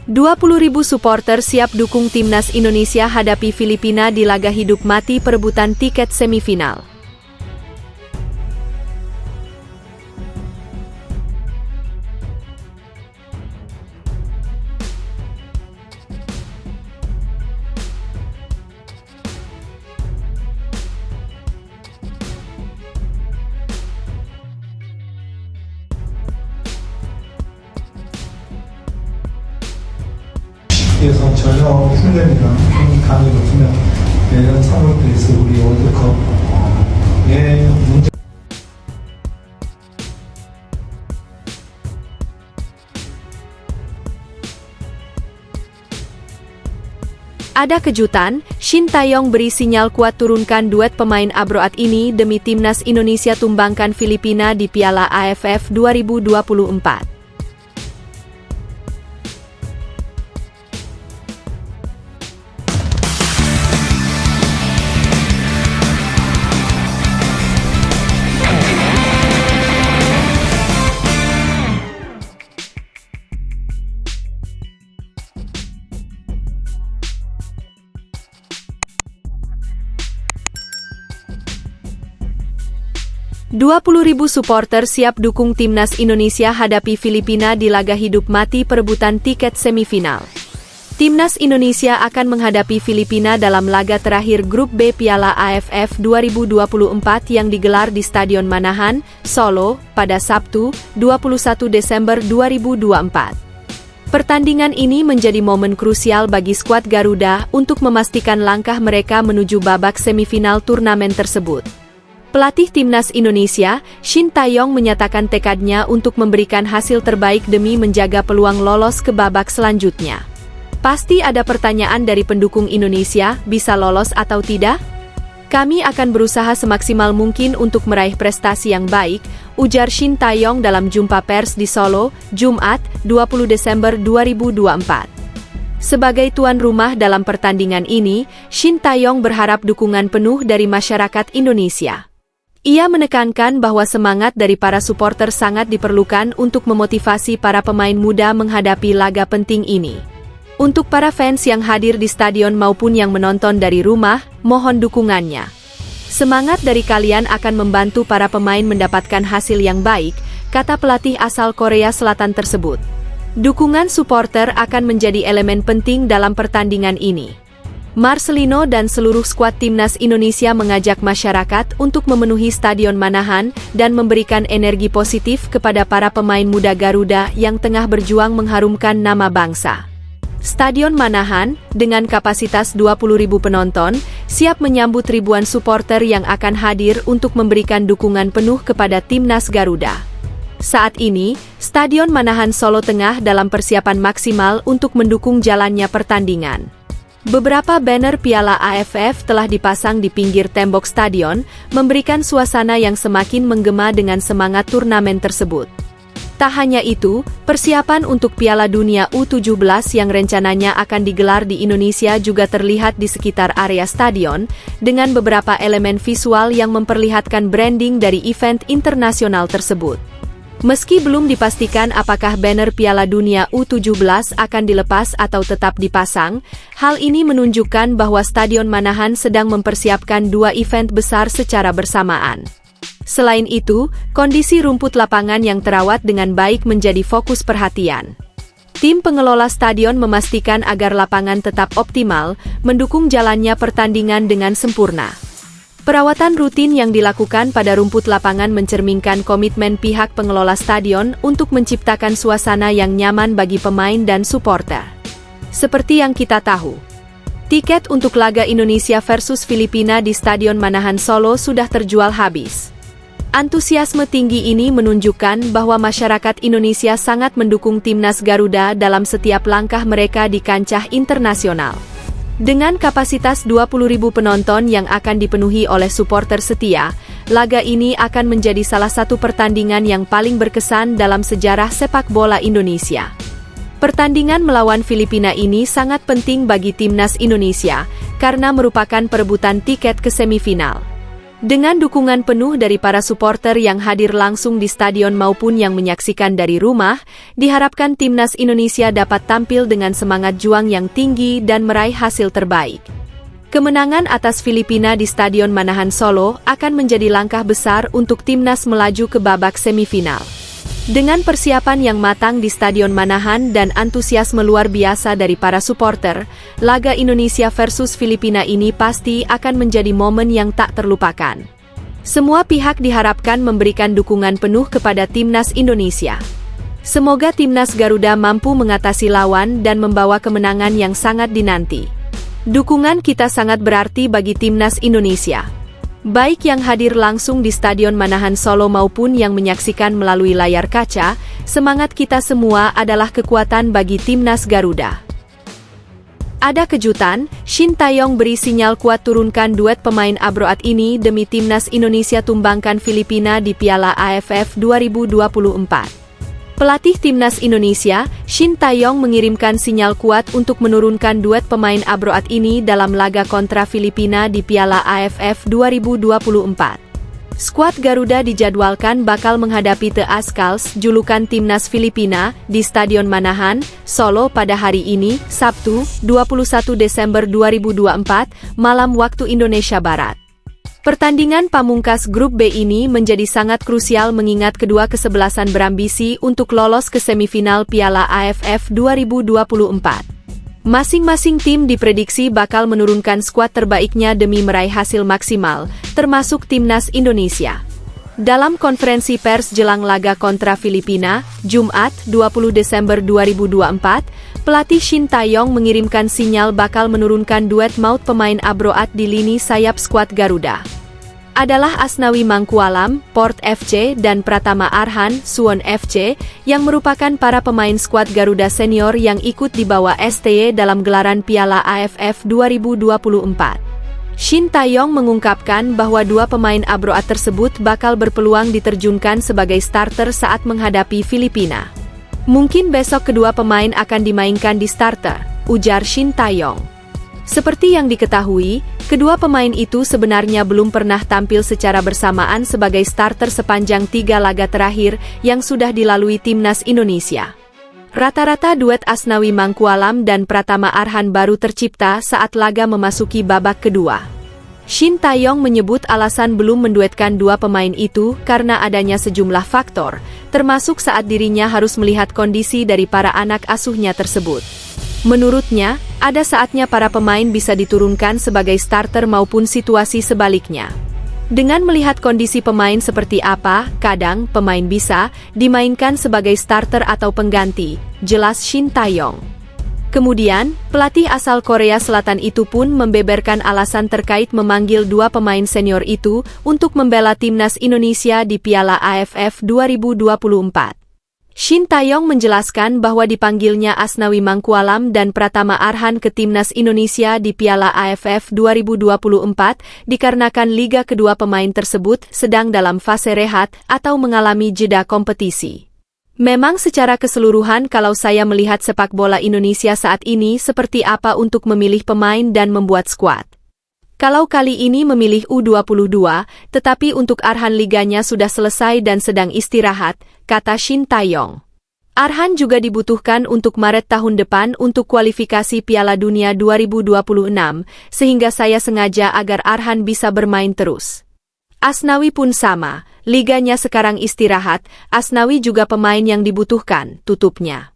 20.000 supporter siap dukung timnas Indonesia hadapi Filipina di laga hidup mati perebutan tiket semifinal. 에서 전혀 훈련이나 감이 없으면 내년 3월 페이스 우리 월드컵에 문제. Ada kejutan, Shin Tae-yong beri sinyal kuat turunkan duet pemain abroad ini demi timnas Indonesia tumbangkan Filipina di Piala AFF 2024. "20.000 supporter siap dukung timnas Indonesia hadapi Filipina di laga hidup mati perebutan tiket semifinal. Timnas Indonesia akan menghadapi Filipina dalam laga terakhir grup B Piala AFF 2024 yang digelar di Stadion Manahan, Solo, pada Sabtu, 21 Desember 2024. Pertandingan ini menjadi momen krusial bagi skuad Garuda untuk memastikan langkah mereka menuju babak semifinal turnamen tersebut. Pelatih timnas Indonesia, Shin Tae-yong menyatakan tekadnya untuk memberikan hasil terbaik demi menjaga peluang lolos ke babak selanjutnya. "Pasti ada pertanyaan dari pendukung Indonesia, bisa lolos atau tidak? Kami akan berusaha semaksimal mungkin untuk meraih prestasi yang baik," ujar Shin Tae-yong dalam jumpa pers di Solo, Jumat, 20 Desember 2024. Sebagai tuan rumah dalam pertandingan ini, Shin Tae-yong berharap dukungan penuh dari masyarakat Indonesia. Ia menekankan bahwa semangat dari para supporter sangat diperlukan untuk memotivasi para pemain muda menghadapi laga penting ini. "Untuk para fans yang hadir di stadion maupun yang menonton dari rumah, mohon dukungannya. Semangat dari kalian akan membantu para pemain mendapatkan hasil yang baik," kata pelatih asal Korea Selatan tersebut. Dukungan supporter akan menjadi elemen penting dalam pertandingan ini. Marcelino dan seluruh skuad timnas Indonesia mengajak masyarakat untuk memenuhi Stadion Manahan dan memberikan energi positif kepada para pemain muda Garuda yang tengah berjuang mengharumkan nama bangsa. Stadion Manahan, dengan kapasitas 20.000 penonton, siap menyambut ribuan supporter yang akan hadir untuk memberikan dukungan penuh kepada timnas Garuda. Saat ini, Stadion Manahan Solo Tengah dalam persiapan maksimal untuk mendukung jalannya pertandingan. Beberapa banner Piala AFF telah dipasang di pinggir tembok stadion, memberikan suasana yang semakin menggema dengan semangat turnamen tersebut. Tak hanya itu, persiapan untuk Piala Dunia U17 yang rencananya akan digelar di Indonesia juga terlihat di sekitar area stadion, dengan beberapa elemen visual yang memperlihatkan branding dari event internasional tersebut. Meski belum dipastikan apakah banner Piala Dunia U17 akan dilepas atau tetap dipasang, hal ini menunjukkan bahwa Stadion Manahan sedang mempersiapkan dua event besar secara bersamaan. Selain itu, kondisi rumput lapangan yang terawat dengan baik menjadi fokus perhatian. Tim pengelola stadion memastikan agar lapangan tetap optimal, mendukung jalannya pertandingan dengan sempurna. Perawatan rutin yang dilakukan pada rumput lapangan mencerminkan komitmen pihak pengelola stadion untuk menciptakan suasana yang nyaman bagi pemain dan supporter. Seperti yang kita tahu, tiket untuk laga Indonesia versus Filipina di Stadion Manahan Solo sudah terjual habis. Antusiasme tinggi ini menunjukkan bahwa masyarakat Indonesia sangat mendukung timnas Garuda dalam setiap langkah mereka di kancah internasional. Dengan kapasitas 20.000 penonton yang akan dipenuhi oleh supporter setia, laga ini akan menjadi salah satu pertandingan yang paling berkesan dalam sejarah sepak bola Indonesia. Pertandingan melawan Filipina ini sangat penting bagi timnas Indonesia, karena merupakan perebutan tiket ke semifinal. Dengan dukungan penuh dari para supporter yang hadir langsung di stadion maupun yang menyaksikan dari rumah, diharapkan timnas Indonesia dapat tampil dengan semangat juang yang tinggi dan meraih hasil terbaik. Kemenangan atas Filipina di Stadion Manahan Solo akan menjadi langkah besar untuk timnas melaju ke babak semifinal. Dengan persiapan yang matang di Stadion Manahan dan antusiasme luar biasa dari para supporter, laga Indonesia versus Filipina ini pasti akan menjadi momen yang tak terlupakan. Semua pihak diharapkan memberikan dukungan penuh kepada timnas Indonesia. Semoga timnas Garuda mampu mengatasi lawan dan membawa kemenangan yang sangat dinanti. Dukungan kita sangat berarti bagi timnas Indonesia. Baik yang hadir langsung di Stadion Manahan Solo maupun yang menyaksikan melalui layar kaca, semangat kita semua adalah kekuatan bagi timnas Garuda. Ada kejutan, Shin Taeyong beri sinyal kuat turunkan duet pemain abroad ini demi timnas Indonesia tumbangkan Filipina di Piala AFF 2024. Pelatih timnas Indonesia, Shin Taeyong mengirimkan sinyal kuat untuk menurunkan duet pemain abroad ini dalam laga kontra Filipina di Piala AFF 2024. Skuad Garuda dijadwalkan bakal menghadapi The Ascals, julukan timnas Filipina, di Stadion Manahan, Solo pada hari ini, Sabtu, 21 Desember 2024, malam waktu Indonesia Barat. Pertandingan pamungkas grup B ini menjadi sangat krusial mengingat kedua kesebelasan berambisi untuk lolos ke semifinal Piala AFF 2024. Masing-masing tim diprediksi bakal menurunkan skuad terbaiknya demi meraih hasil maksimal, termasuk timnas Indonesia. Dalam konferensi pers jelang laga kontra Filipina, Jumat, 20 Desember 2024, pelatih Shin Taeyong mengirimkan sinyal bakal menurunkan duet maut pemain abroad di lini sayap skuad Garuda. Adalah Asnawi Mangkualam, Port FC dan Pratama Arhan, Suwon FC, yang merupakan para pemain skuad Garuda senior yang ikut dibawa STY dalam gelaran Piala AFF 2024. Shin Taeyong mengungkapkan bahwa dua pemain abroad tersebut bakal berpeluang diterjunkan sebagai starter saat menghadapi Filipina. Mungkin besok kedua pemain akan dimainkan di starter, ujar Shin Taeyong. Seperti yang diketahui, kedua pemain itu sebenarnya belum pernah tampil secara bersamaan sebagai starter sepanjang 3 laga terakhir yang sudah dilalui timnas Indonesia. Rata-rata duet Asnawi Mangkualam dan Pratama Arhan baru tercipta saat laga memasuki babak kedua. Shin Taeyong menyebut alasan belum menduetkan dua pemain itu karena adanya sejumlah faktor, termasuk saat dirinya harus melihat kondisi dari para anak asuhnya tersebut. Menurutnya, ada saatnya para pemain bisa diturunkan sebagai starter maupun situasi sebaliknya. Dengan melihat kondisi pemain seperti apa, kadang pemain bisa dimainkan sebagai starter atau pengganti, jelas Shin Taeyong. Kemudian, pelatih asal Korea Selatan itu pun membeberkan alasan terkait memanggil dua pemain senior itu untuk membela timnas Indonesia di Piala AFF 2024. Shin Taeyong menjelaskan bahwa dipanggilnya Asnawi Mangkualam dan Pratama Arhan ke timnas Indonesia di Piala AFF 2024 dikarenakan liga kedua pemain tersebut sedang dalam fase rehat atau mengalami jeda kompetisi. Memang secara keseluruhan kalau saya melihat sepak bola Indonesia saat ini seperti apa untuk memilih pemain dan membuat skuad. Kalau kali ini memilih U22, tetapi untuk Arhan liganya sudah selesai dan sedang istirahat, kata Shin Taeyong. Arhan juga dibutuhkan untuk Maret tahun depan untuk kualifikasi Piala Dunia 2026, sehingga saya sengaja agar Arhan bisa bermain terus. Asnawi pun sama, liganya sekarang istirahat, Asnawi juga pemain yang dibutuhkan, tutupnya.